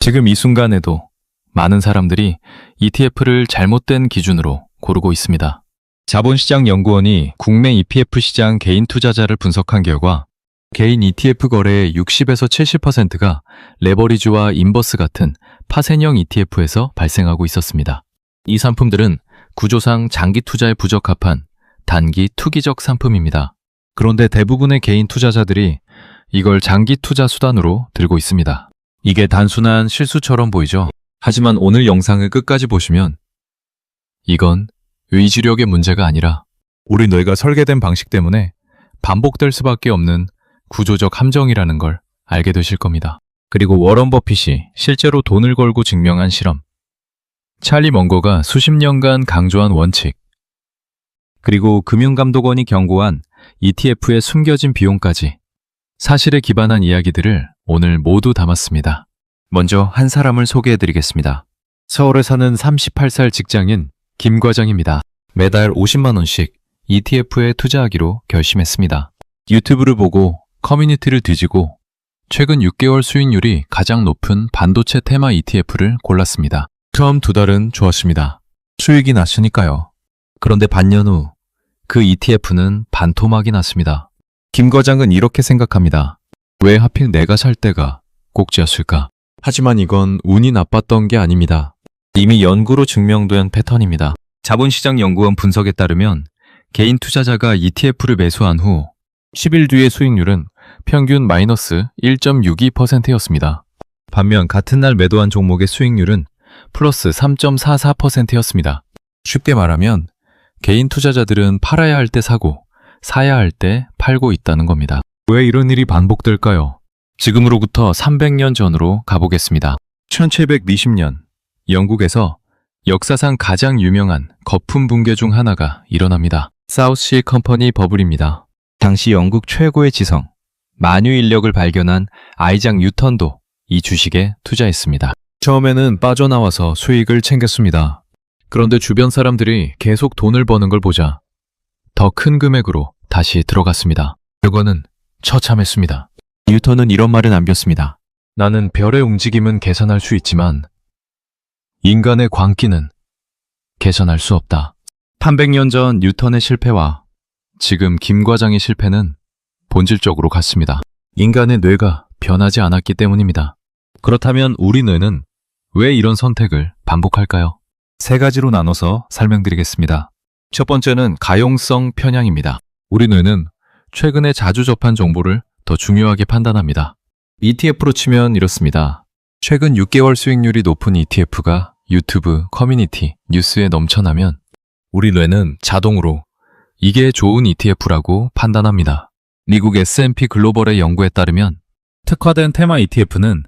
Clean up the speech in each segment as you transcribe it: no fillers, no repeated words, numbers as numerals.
지금 이 순간에도 많은 사람들이 ETF를 잘못된 기준으로 고르고 있습니다. 자본시장연구원이 국내 ETF 시장 개인 투자자를 분석한 결과 개인 ETF 거래의 60에서 70%가 레버리지와 인버스 같은 파생형 ETF에서 발생하고 있었습니다. 이 상품들은 구조상 장기 투자에 부적합한 단기 투기적 상품입니다. 그런데 대부분의 개인 투자자들이 이걸 장기 투자 수단으로 들고 있습니다. 이게 단순한 실수처럼 보이죠? 하지만 오늘 영상을 끝까지 보시면 이건 의지력의 문제가 아니라 우리 뇌가 설계된 방식 때문에 반복될 수밖에 없는 구조적 함정이라는 걸 알게 되실 겁니다. 그리고 워런 버핏이 실제로 돈을 걸고 증명한 실험, 찰리 먼거가 수십 년간 강조한 원칙, 그리고 금융감독원이 경고한 ETF의 숨겨진 비용까지 사실에 기반한 이야기들을 오늘 모두 담았습니다. 먼저 한 사람을 소개해드리겠습니다. 서울에 사는 38살 직장인 김 과장입니다. 매달 50만 원씩 ETF에 투자하기로 결심했습니다. 유튜브를 보고 커뮤니티를 뒤지고 최근 6개월 수익률이 가장 높은 반도체 테마 ETF를 골랐습니다. 처음 2달은 좋았습니다. 수익이 났으니까요. 그런데 반년 후 그 ETF는 반토막이 났습니다. 김 과장은 이렇게 생각합니다. 왜 하필 내가 살 때가 꼭지였을까? 하지만 이건 운이 나빴던 게 아닙니다. 이미 연구로 증명된 패턴입니다. 자본시장연구원 분석에 따르면 개인 투자자가 ETF를 매수한 후 10일 뒤의 수익률은 평균 마이너스 1.62%였습니다. 반면 같은 날 매도한 종목의 수익률은 플러스 3.44%였습니다. 쉽게 말하면 개인 투자자들은 팔아야 할 때 사고 사야 할 때 팔고 있다는 겁니다. 왜 이런 일이 반복될까요? 지금으로부터 300년 전으로 가보겠습니다. 1720년 영국에서 역사상 가장 유명한 거품 붕괴 중 하나가 일어납니다. 사우스시 컴퍼니 버블입니다. 당시 영국 최고의 지성, 만유 인력을 발견한 아이작 뉴턴도 이 주식에 투자했습니다. 처음에는 빠져나와서 수익을 챙겼습니다. 그런데 주변 사람들이 계속 돈을 버는 걸 보자 더 큰 금액으로 다시 들어갔습니다. 결과는 처참했습니다. 뉴턴은 이런 말을 남겼습니다. 나는 별의 움직임은 계산할 수 있지만 인간의 광기는 계산할 수 없다. 300년 전 뉴턴의 실패와 지금 김 과장의 실패는 본질적으로 같습니다. 인간의 뇌가 변하지 않았기 때문입니다. 그렇다면 우리 뇌는 왜 이런 선택을 반복할까요? 세 가지로 나눠서 설명드리겠습니다. 첫 번째는 가용성 편향입니다. 우리 뇌는 최근에 자주 접한 정보를 더 중요하게 판단합니다. ETF로 치면 이렇습니다. 최근 6개월 수익률이 높은 ETF가 유튜브, 커뮤니티, 뉴스에 넘쳐나면 우리 뇌는 자동으로 이게 좋은 ETF라고 판단합니다. 미국 S&P 글로벌의 연구에 따르면 특화된 테마 ETF는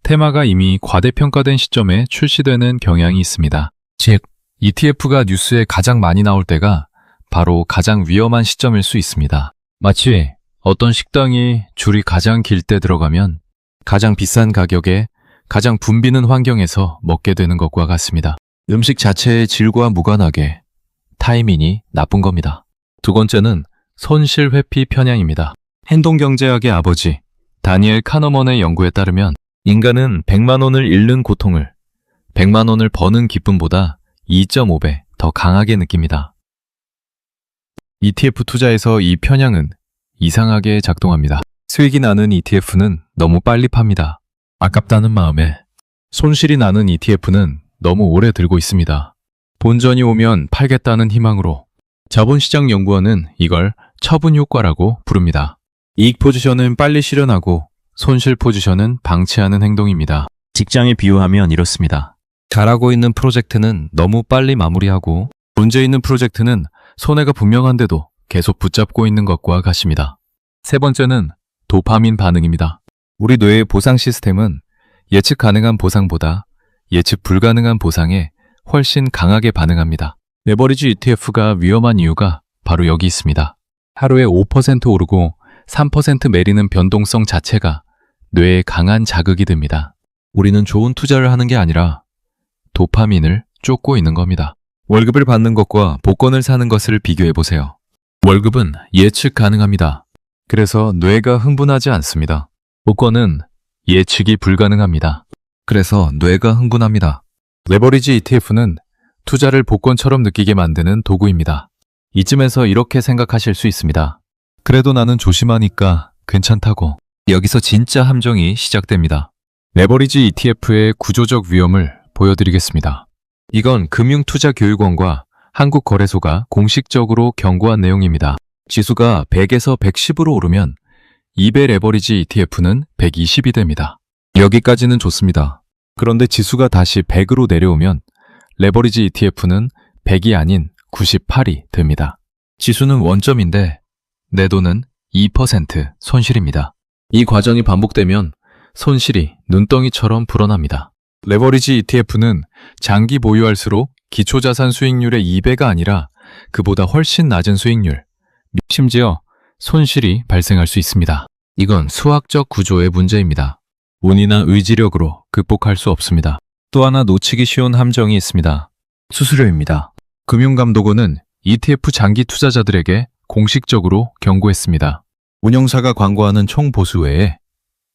테마가 이미 과대평가된 시점에 출시되는 경향이 있습니다. 즉, ETF가 뉴스에 가장 많이 나올 때가 바로 가장 위험한 시점일 수 있습니다. 마치 어떤 식당이 줄이 가장 길 때 들어가면 가장 비싼 가격에 가장 붐비는 환경에서 먹게 되는 것과 같습니다. 음식 자체의 질과 무관하게 타이밍이 나쁜 겁니다. 두 번째는 손실 회피 편향입니다. 행동경제학의 아버지 다니엘 카너먼의 연구에 따르면 인간은 100만 원을 잃는 고통을 100만 원을 버는 기쁨보다 2.5배 더 강하게 느낍니다. ETF 투자에서 이 편향은 이상하게 작동합니다. 수익이 나는 ETF는 너무 빨리 팝니다. 아깝다는 마음에 손실이 나는 ETF는 너무 오래 들고 있습니다. 본전이 오면 팔겠다는 희망으로 자본시장연구원은 이걸 처분 효과라고 부릅니다. 이익 포지션은 빨리 실현하고 손실 포지션은 방치하는 행동입니다. 직장에 비유하면 이렇습니다. 잘하고 있는 프로젝트는 너무 빨리 마무리하고 문제 있는 프로젝트는 손해가 분명한데도 계속 붙잡고 있는 것과 같습니다. 세 번째는 도파민 반응입니다. 우리 뇌의 보상 시스템은 예측 가능한 보상보다 예측 불가능한 보상에 훨씬 강하게 반응합니다. 레버리지 ETF가 위험한 이유가 바로 여기 있습니다. 하루에 5% 오르고 3% 내리는 변동성 자체가 뇌에 강한 자극이 됩니다. 우리는 좋은 투자를 하는 게 아니라 도파민을 쫓고 있는 겁니다. 월급을 받는 것과 복권을 사는 것을 비교해보세요. 월급은 예측 가능합니다. 그래서 뇌가 흥분하지 않습니다. 복권은 예측이 불가능합니다. 그래서 뇌가 흥분합니다. 레버리지 ETF는 투자를 복권처럼 느끼게 만드는 도구입니다. 이쯤에서 이렇게 생각하실 수 있습니다. 그래도 나는 조심하니까 괜찮다고. 여기서 진짜 함정이 시작됩니다. 레버리지 ETF의 구조적 위험을 보여드리겠습니다. 이건 금융투자교육원과 한국거래소가 공식적으로 경고한 내용입니다. 지수가 100에서 110으로 오르면 2배 레버리지 ETF는 120이 됩니다. 여기까지는 좋습니다. 그런데 지수가 다시 100으로 내려오면 레버리지 ETF는 100이 아닌 98이 됩니다. 지수는 원점인데 내 돈은 2% 손실입니다. 이 과정이 반복되면 손실이 눈덩이처럼 불어납니다. 레버리지 ETF는 장기 보유할수록 기초자산 수익률의 2배가 아니라 그보다 훨씬 낮은 수익률, 심지어 손실이 발생할 수 있습니다. 이건 수학적 구조의 문제입니다. 운이나 의지력으로 극복할 수 없습니다. 또 하나 놓치기 쉬운 함정이 있습니다. 수수료입니다. 금융감독원은 ETF 장기 투자자들에게 공식적으로 경고했습니다. 운영사가 광고하는 총 보수 외에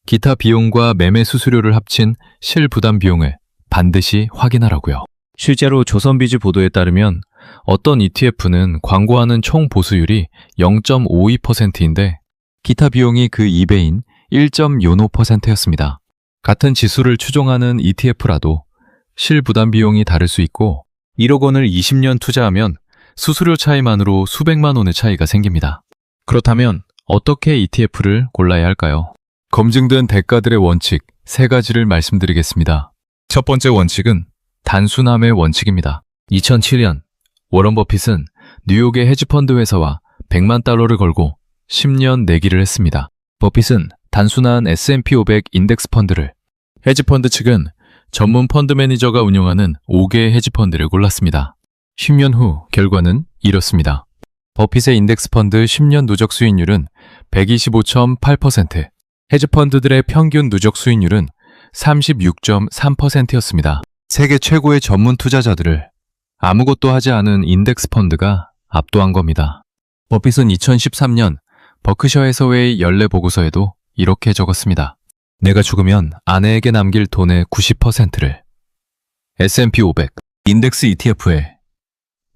기타 비용과 매매 수수료를 합친 실부담 비용을 반드시 확인하라고요. 실제로 조선비즈 보도에 따르면 어떤 ETF는 광고하는 총 보수율이 0.52%인데 기타 비용이 그 2배인 1.05%였습니다. 같은 지수를 추종하는 ETF라도 실부담 비용이 다를 수 있고 1억 원을 20년 투자하면 수수료 차이만으로 수백만 원의 차이가 생깁니다. 그렇다면 어떻게 ETF를 골라야 할까요? 검증된 대가들의 원칙 3가지를 말씀드리겠습니다. 첫 번째 원칙은 단순함의 원칙입니다. 2007년 워런 버핏은 뉴욕의 헤지펀드 회사와 100만 달러를 걸고 10년 내기를 했습니다. 버핏은 단순한 S&P 500 인덱스 펀드를, 헤지펀드 측은 전문 펀드 매니저가 운영하는 5개의 헤지펀드를 골랐습니다. 10년 후 결과는 이렇습니다. 버핏의 인덱스 펀드 10년 누적 수익률은 125.8%, 헤지펀드들의 평균 누적 수익률은 36.3%였습니다. 세계 최고의 전문 투자자들을 아무것도 하지 않은 인덱스 펀드가 압도한 겁니다. 버핏은 2013년 버크셔 해서웨이 연례 보고서에도 이렇게 적었습니다. 내가 죽으면 아내에게 남길 돈의 90%를 S&P 500 인덱스 ETF에,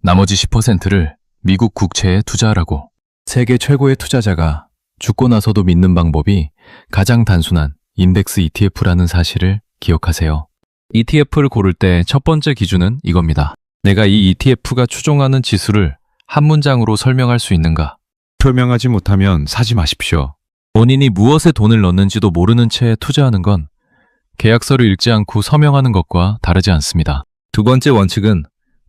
나머지 10%를 미국 국채에 투자하라고. 세계 최고의 투자자가 죽고 나서도 믿는 방법이 가장 단순한 인덱스 ETF라는 사실을 기억하세요. ETF를 고를 때 첫 번째 기준은 이겁니다. 내가 이 ETF가 추종하는 지수를 한 문장으로 설명할 수 있는가? 설명하지 못하면 사지 마십시오. 본인이 무엇에 돈을 넣는지도 모르는 채 투자하는 건 계약서를 읽지 않고 서명하는 것과 다르지 않습니다. 두 번째 원칙은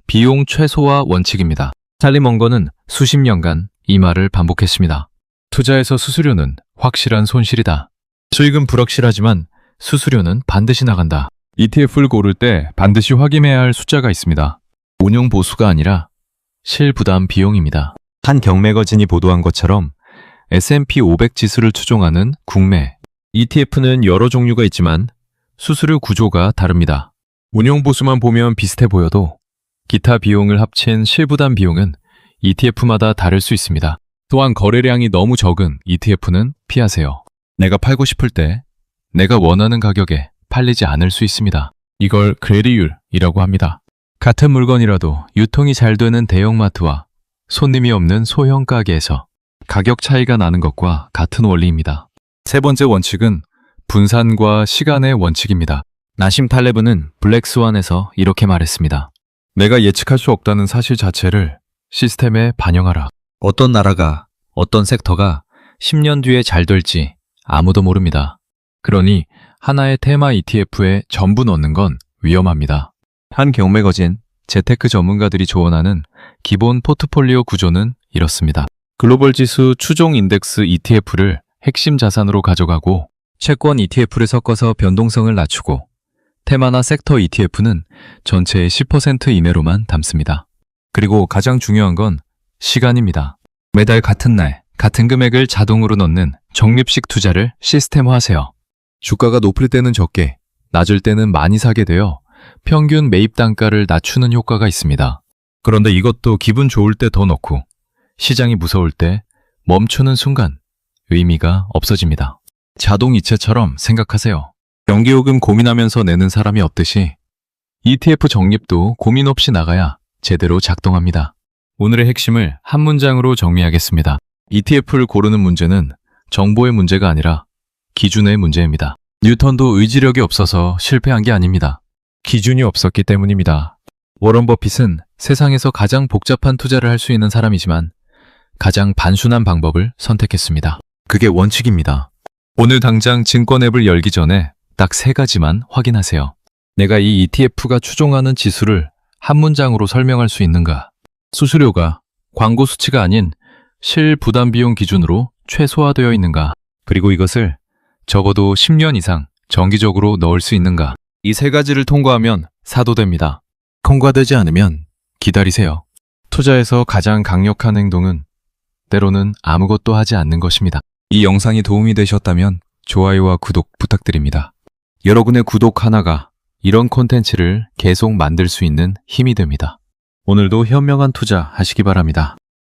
비용 최소화 원칙입니다. 찰리 멍거는 수십 년간 이 말을 반복했습니다. 투자에서 수수료는 확실한 손실이다. 수익은 불확실하지만 수수료는 반드시 나간다. ETF를 고를 때 반드시 확인해야 할 숫자가 있습니다. 운용 보수가 아니라 실부담 비용입니다. 한 경매거진이 보도한 것처럼 S&P 500 지수를 추종하는 국내 ETF는 여러 종류가 있지만 수수료 구조가 다릅니다. 운용 보수만 보면 비슷해 보여도 기타 비용을 합친 실부담 비용은 ETF마다 다를 수 있습니다. 또한 거래량이 너무 적은 ETF는 피하세요. 내가 팔고 싶을 때 내가 원하는 가격에 팔리지 않을 수 있습니다. 이걸 괴리율이라고 합니다. 같은 물건이라도 유통이 잘 되는 대형마트와 손님이 없는 소형 가게에서 가격 차이가 나는 것과 같은 원리입니다. 세 번째 원칙은 분산과 시간의 원칙입니다. 나심 탈레브는 블랙스완에서 이렇게 말했습니다. 내가 예측할 수 없다는 사실 자체를 시스템에 반영하라. 어떤 나라가, 어떤 섹터가 10년 뒤에 잘 될지 아무도 모릅니다. 그러니 하나의 테마 ETF에 전부 넣는 건 위험합니다. 한 경매거진 재테크 전문가들이 조언하는 기본 포트폴리오 구조는 이렇습니다. 글로벌 지수 추종 인덱스 ETF를 핵심 자산으로 가져가고 채권 ETF를 섞어서 변동성을 낮추고 테마나 섹터 ETF는 전체의 10% 이내로만 담습니다. 그리고 가장 중요한 건 시간입니다. 매달 같은 날, 같은 금액을 자동으로 넣는 적립식 투자를 시스템화하세요. 주가가 높을 때는 적게, 낮을 때는 많이 사게 되어 평균 매입 단가를 낮추는 효과가 있습니다. 그런데 이것도 기분 좋을 때 더 넣고 시장이 무서울 때 멈추는 순간 의미가 없어집니다. 자동이체처럼 생각하세요. 연기요금 고민하면서 내는 사람이 없듯이 ETF 적립도 고민 없이 나가야 제대로 작동합니다. 오늘의 핵심을 한 문장으로 정리하겠습니다. ETF를 고르는 문제는 정보의 문제가 아니라 기준의 문제입니다. 뉴턴도 의지력이 없어서 실패한 게 아닙니다. 기준이 없었기 때문입니다. 워런 버핏은 세상에서 가장 복잡한 투자를 할 수 있는 사람이지만 가장 단순한 방법을 선택했습니다. 그게 원칙입니다. 오늘 당장 증권 앱을 열기 전에 딱 3가지만 확인하세요. 내가 이 ETF가 추종하는 지수를 한 문장으로 설명할 수 있는가? 수수료가 광고 수치가 아닌 실부담 비용 기준으로 최소화되어 있는가? 그리고 이것을 적어도 10년 이상 정기적으로 넣을 수 있는가? 이 3가지를 통과하면 사도 됩니다. 통과되지 않으면 기다리세요. 투자에서 가장 강력한 행동은 때로는 아무것도 하지 않는 것입니다. 이 영상이 도움이 되셨다면 좋아요와 구독 부탁드립니다. 여러분의 구독 하나가 이런 콘텐츠를 계속 만들 수 있는 힘이 됩니다. 오늘도 현명한 투자 하시기 바랍니다.